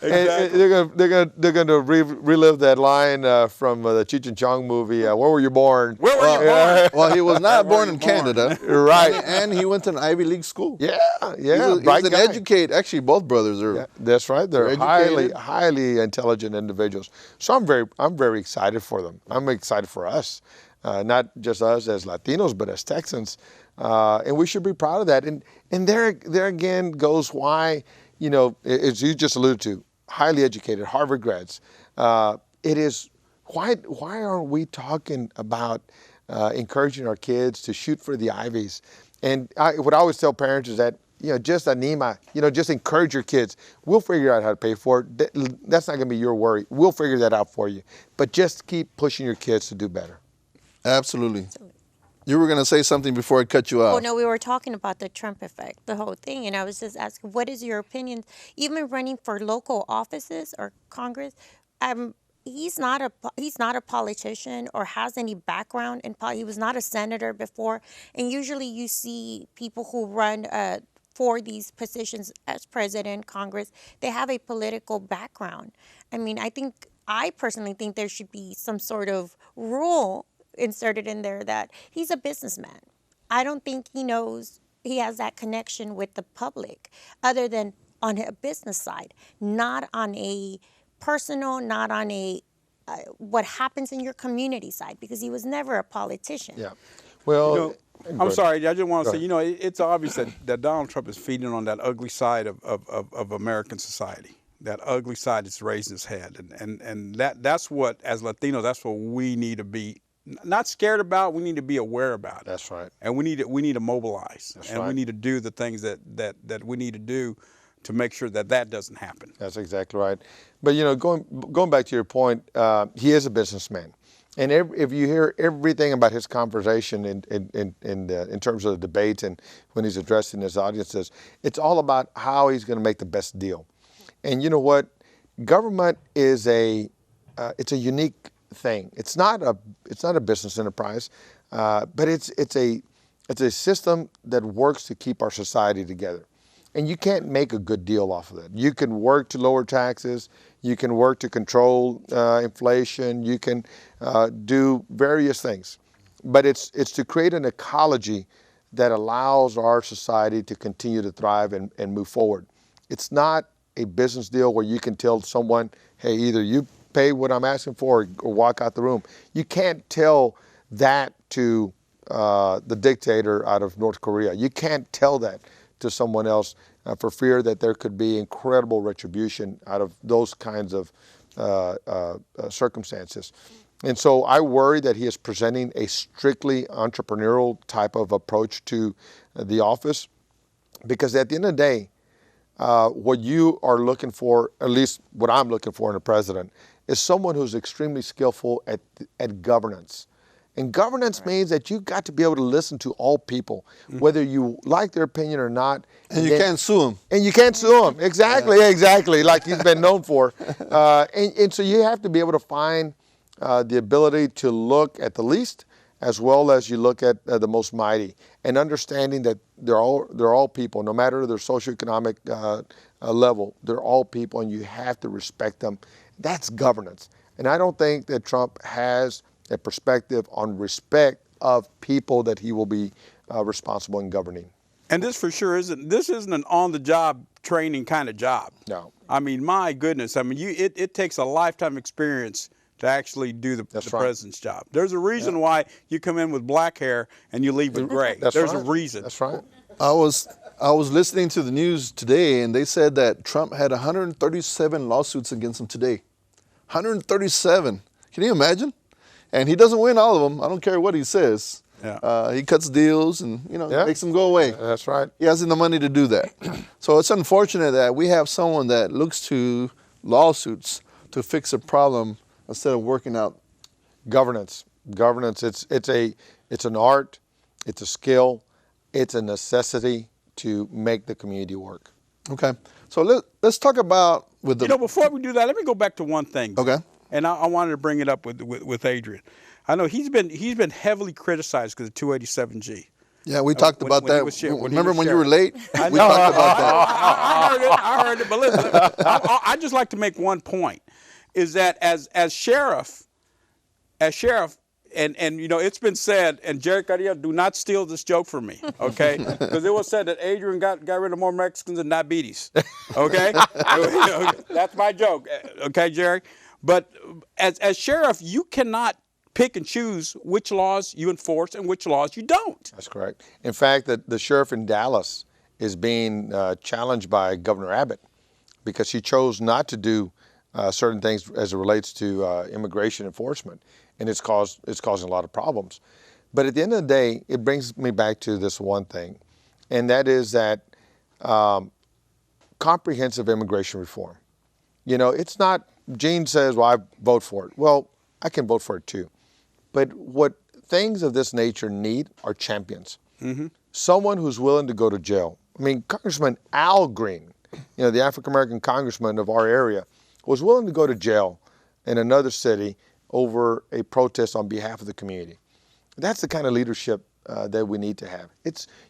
Exactly. and they're gonna relive that line from the Cheech and Chong movie. Where were you born? Where were you born? Well, he was not born in Canada. Right. And he went to an Ivy League school. Yeah. He was Bright an guy. educate. Actually, both brothers are. Yeah, that's right. They're educated. highly intelligent individuals. So I'm very excited for them. I'm excited for us, not just us as Latinos, but as Texans, and we should be proud of that. And there again goes why, as you just alluded to, highly educated Harvard grads. It is why aren't we talking about encouraging our kids to shoot for the Ivies? And what I always tell parents is that, just anima, just encourage your kids. We'll figure out how to pay for it. That's not going to be your worry. We'll figure that out for you. But just keep pushing your kids to do better. Absolutely. You were going to say something before I cut you off. Oh, no, we were talking about the Trump effect, the whole thing. And I was just asking, what is your opinion? Even running for local offices or Congress, he's not a politician or has any background in politics. He was not a senator before. And usually you see people who run for these positions as president, Congress, they have a political background. I mean, I personally think there should be some sort of rule inserted in there that he's a businessman. I don't think he has that connection with the public other than on a business side, not on a personal, not on a what happens in your community side, because he was never a politician. Yeah. Well, Go I'm sorry. I just want to say, it's obvious that Donald Trump is feeding on that ugly side of American society. That ugly side that's raising its head, and that's what, as Latinos, that's what we need to be not scared about. We need to be aware about it. That's right. And we need to mobilize, That's and right. we need to do the things that we need to do to make sure that doesn't happen. That's exactly right. But going back to your point, he is a businessman, and if you hear everything about his conversation in terms of the debates and when he's addressing his audiences, it's all about how he's going to make the best deal. And you know what? Government is it's a unique thing. It's not a business enterprise, but it's a system that works to keep our society together. And you can't make a good deal off of it. You can work to lower taxes. You can work to control inflation. You can do various things. but it's to create an ecology that allows our society to continue to thrive and move forward. It's not a business deal where you can tell someone, hey, either you pay what I'm asking for or walk out the room. You can't tell that to the dictator out of North Korea. You can't tell that to someone else for fear that there could be incredible retribution out of those kinds of circumstances. And so I worry that he is presenting a strictly entrepreneurial type of approach to the office, because at the end of the day, what you are looking for, at least what I'm looking for in a president, is someone who's extremely skillful at governance. And governance means that you've got to be able to listen to all people, whether you like their opinion or not. And you can't sue them. And you can't sue them. Exactly, exactly, like he's been known for. And so you have to be able to find the ability to look at the least as well as you look at the most mighty, and understanding that they're all people, no matter their socioeconomic level, they're all people, and you have to respect them. That's governance. And I don't think that Trump has a perspective on respect of people that he will be responsible in governing. And this for sure isn't an on-the-job training kind of job. No. I mean, my goodness. I mean, it takes a lifetime experience to actually do the right. president's job. There's a reason why you come in with black hair and you leave with gray. There's a reason. That's right. I was listening to the news today, and they said that Trump had 137 lawsuits against him today. 137. Can you imagine? And he doesn't win all of them. I don't care what he says. Yeah. He cuts deals and makes them go away. That's right. He hasn't the money to do that. So it's unfortunate that we have someone that looks to lawsuits to fix a problem instead of working out. Governance. It's an art. It's a skill. It's a necessity to make the community work. Okay. So let's talk about with the. Before we do that, let me go back to one thing. Okay. And I wanted to bring it up with Adrian. I know he's been heavily criticized because of 287G. Yeah, we talked about that. Remember when you were late? I We talked about that. I heard it. But listen, I just like to make one point, is that as sheriff, and it's been said, and Jerry Carrillo, do not steal this joke from me, okay? Because it was said that Adrian got rid of more Mexicans than diabetes, okay? That's my joke, okay, Jerry? But as sheriff, you cannot pick and choose which laws you enforce and which laws you don't. That's correct. In fact, the sheriff in Dallas is being challenged by Governor Abbott because he chose not to do certain things as it relates to immigration enforcement, and it's causing a lot of problems. But at the end of the day, it brings me back to this one thing, and that is that comprehensive immigration reform. It's not. Gene says, well, I vote for it. Well, I can vote for it too. But what things of this nature need are champions. Mm-hmm. Someone who's willing to go to jail. I mean, Congressman Al Green, the African-American congressman of our area, was willing to go to jail in another city over a protest on behalf of the community. That's the kind of leadership that we need to have.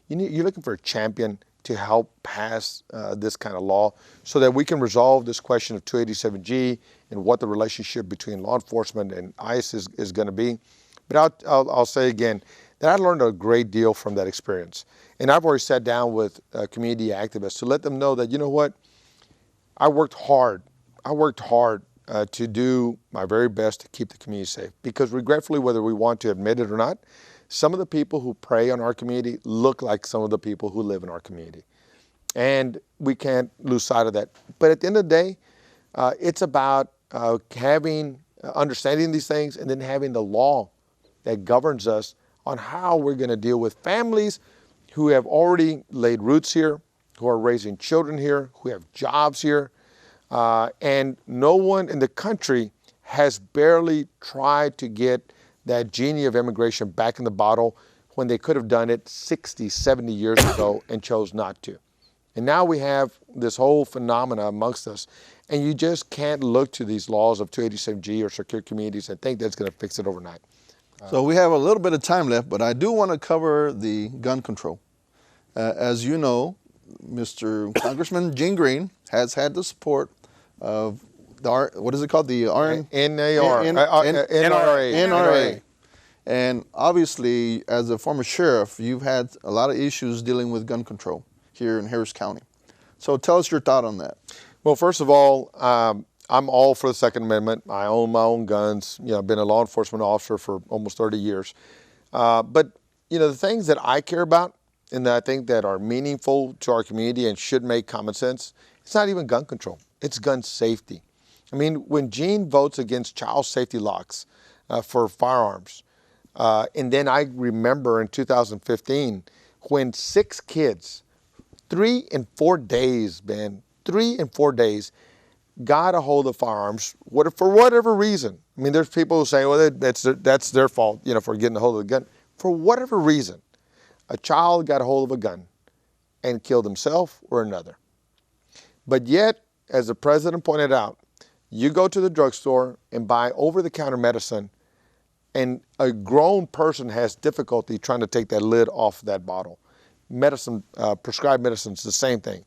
You're looking for a champion to help pass this kind of law so that we can resolve this question of 287G and what the relationship between law enforcement and ICE is going to be. But I'll say again that I learned a great deal from that experience. And I've already sat down with community activists to let them know that, I worked hard to do my very best to keep the community safe. Because regretfully, whether we want to admit it or not, some of the people who prey on our community look like some of the people who live in our community. And we can't lose sight of that. But at the end of the day, it's about understanding these things and then having the law that governs us on how we're going to deal with families who have already laid roots here, who are raising children here, who have jobs here. And no one in the country has barely tried to get that genie of immigration back in the bottle when they could have done it 60, 70 years ago and chose not to. And now we have this whole phenomena amongst us, and you just can't look to these laws of 287G or secure communities and think that's going to fix it overnight. So we have a little bit of time left, but I do want to cover the gun control. As you know, Mr. Congressman Gene Green has had the support of what is it called? The NRA. And obviously, as a former sheriff, you've had a lot of issues dealing with gun control here in Harris County. So tell us your thought on that. Well, first of all, I'm all for the Second Amendment. I own my own guns. I've been a law enforcement officer for almost 30 years. But, the things that I care about and that I think that are meaningful to our community and should make common sense, it's not even gun control. It's gun safety. I mean, when Gene votes against child safety locks for firearms, and then I remember in 2015 when 6 kids, 3 and 4 days, man, 3 and 4 days, got a hold of firearms for whatever reason. I mean, there's people who say, well, that's their fault, for getting a hold of the gun. For whatever reason, a child got a hold of a gun and killed himself or another. But yet, as the president pointed out, you go to the drugstore and buy over-the-counter medicine, and a grown person has difficulty trying to take that lid off that bottle. Medicine, prescribed medicine is the same thing.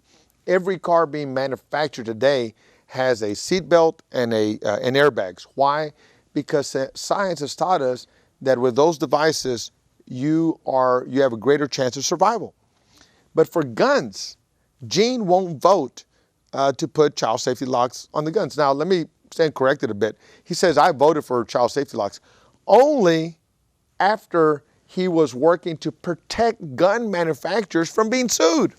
Every car being manufactured today has a seatbelt and airbags. Why? Because science has taught us that with those devices, you have a greater chance of survival. But for guns, Gene won't vote to put child safety locks on the guns. Now, let me stand corrected a bit. He says, I voted for child safety locks only after he was working to protect gun manufacturers from being sued.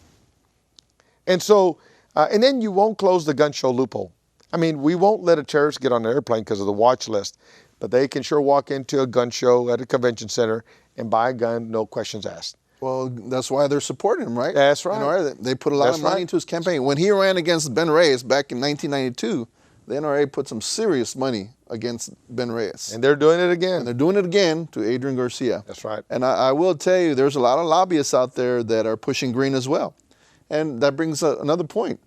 And so, and then you won't close the gun show loophole. I mean, we won't let a terrorist get on an airplane because of the watch list, but they can sure walk into a gun show at a convention center and buy a gun, no questions asked. Well, that's why they're supporting him, right? That's right. They put a lot of money into his campaign. When he ran against Ben Reyes back in 1992, the NRA put some serious money against Ben Reyes. And they're doing it again. And they're doing it again to Adrian Garcia. That's right. And I will tell you, there's a lot of lobbyists out there that are pushing green as well. And that brings another point.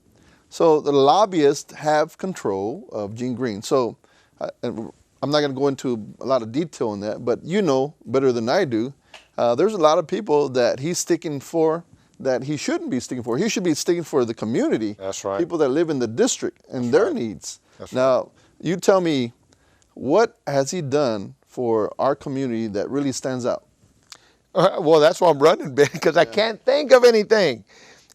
So the lobbyists have control of Gene Green. So I'm not going to go into a lot of detail on that, but you know better than I do, there's a lot of people that he's sticking for that he shouldn't be sticking for. He should be sticking for the community. That's right. People that live in the district and their needs. That's now, you tell me, what has he done for our community that really stands out? Well, that's why I'm running, Ben, because I can't think of anything.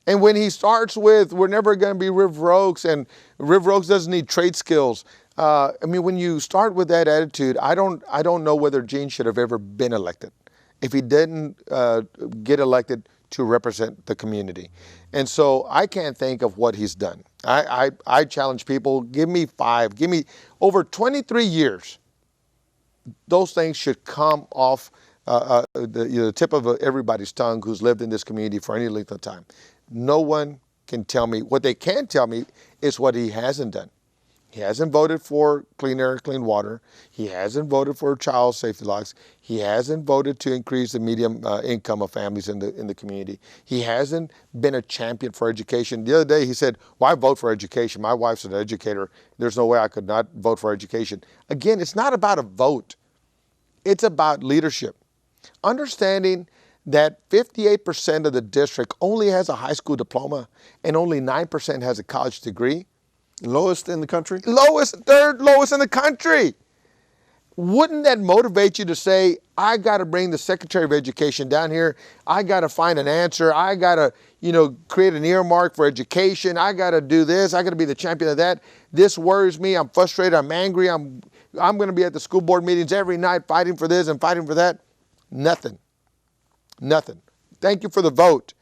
And when he starts with, we're never going to be River Oaks, and River Oaks doesn't need trade skills. I mean, when you start with that attitude, I don't know whether Gene should have ever been elected if he didn't get elected to represent the community. And so I can't think of what he's done. I challenge people, give me 5, give me over 23 years. Those things should come off the tip of everybody's tongue who's lived in this community for any length of time. No one can tell me. What they can tell me is what he hasn't done. He hasn't voted for clean air, clean water. He hasn't voted for child safety locks. He hasn't voted to increase the median income of families in the community. He hasn't been a champion for education. The other day he said, "Why vote for education? My wife's an educator. There's no way I could not vote for education." Again, it's not about a vote. It's about leadership. Understanding that 58% of the district only has a high school diploma and only 9% has a college degree. Lowest in the country? Third lowest in the country. Wouldn't that motivate you to say, I got to bring the Secretary of Education down here. I got to find an answer. I got to, create an earmark for education. I got to do this. I got to be the champion of that. This worries me. I'm frustrated. I'm angry. I'm going to be at the school board meetings every night fighting for this and fighting for that. Nothing. Thank you for the vote.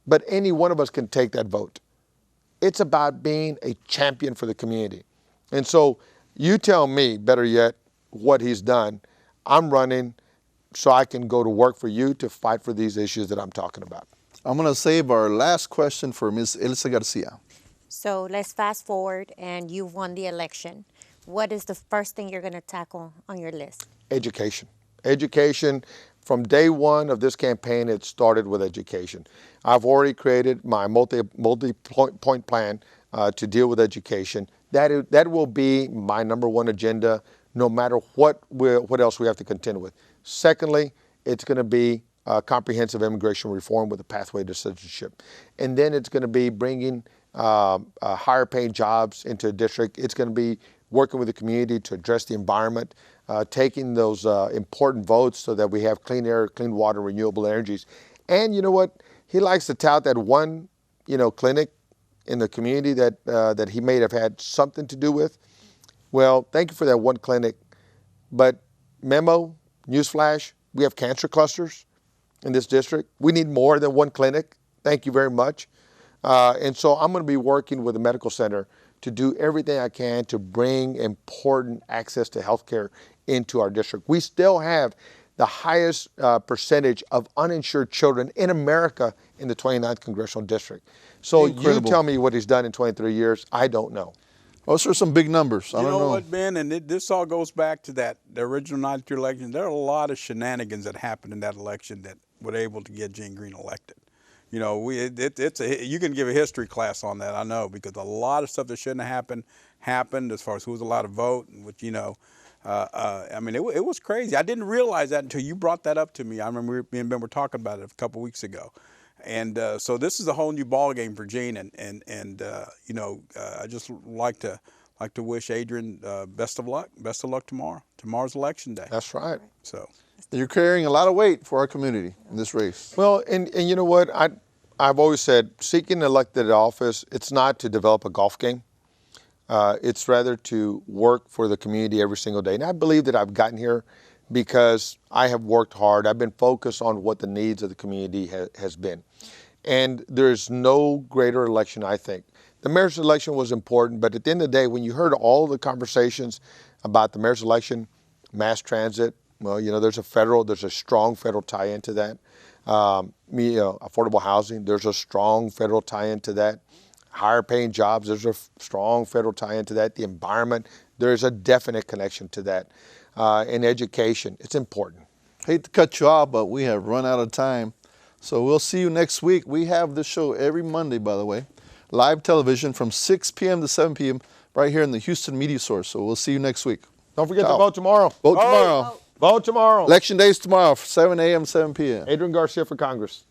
But any one of us can take that vote. It's about being a champion for the community. And so you tell me, better yet, what he's done. I'm running so I can go to work for you to fight for these issues that I'm talking about. I'm going to save our last question for Ms. Elsa Garcia. So let's fast forward and you won the election. What is the first thing you're going to tackle on your list? Education. Education. From day one of this campaign, it started with education. I've already created my multi-point plan to deal with education. That will be my number one agenda, no matter what else we have to contend with. Secondly, it's going to be comprehensive immigration reform with a pathway to citizenship. And then it's going to be bringing higher paying jobs into the district. It's going to be working with the community to address the environment. taking those important votes so that we have clean air, clean water, renewable energies. And you know what? He likes to tout that one, clinic in the community that he may have had something to do with. Well, thank you for that one clinic. But memo, newsflash, we have cancer clusters in this district. We need more than one clinic. Thank you very much. And so I'm going to be working with the medical center to do everything I can to bring important access to healthcare into our district. We still have the highest percentage of uninsured children in America in the 29th Congressional District. So Incredible. you tell me what he's done in 23 years. I don't know. Those are some big numbers. I You don't know know. what, Ben? And this all goes back to the original 92 election. There are a lot of shenanigans that happened in that election that were able to get Gene Green elected. You know, you can give a history class on that, I know, because a lot of stuff that shouldn't have happened as far as who was allowed to vote, and which, I mean, it was crazy. I didn't realize that until you brought that up to me. I remember me and Ben were talking about it a couple weeks ago. And so this is a whole new ball game for Gene, and I just like to wish Adrian best of luck. Best of luck tomorrow. Tomorrow's election day. That's right. So You're carrying a lot of weight for our community in this race. Well, and you know what? I've always said seeking elected office, it's not to develop a golf game. It's rather to work for the community every single day. And I believe that I've gotten here because I have worked hard. I've been focused on what the needs of the community has been. And there's no greater election, I think. The mayor's election was important, but at the end of the day, when you heard all the conversations about the mayor's election, mass transit, well, there's a strong federal tie into that. Affordable housing, there's a strong federal tie into that. Higher paying jobs, there's a strong federal tie into that. The environment, there's a definite connection to that. And education, it's important. Hate to cut you off, but we have run out of time. So we'll see you next week. We have this show every Monday, by the way. Live television from 6 p.m. to 7 p.m. right here in the Houston Media Source. So we'll see you next week. Don't forget Ciao. to vote tomorrow. Vote tomorrow. Vote tomorrow. Election day is tomorrow, 7 a.m., 7 p.m. Adrian Garcia for Congress.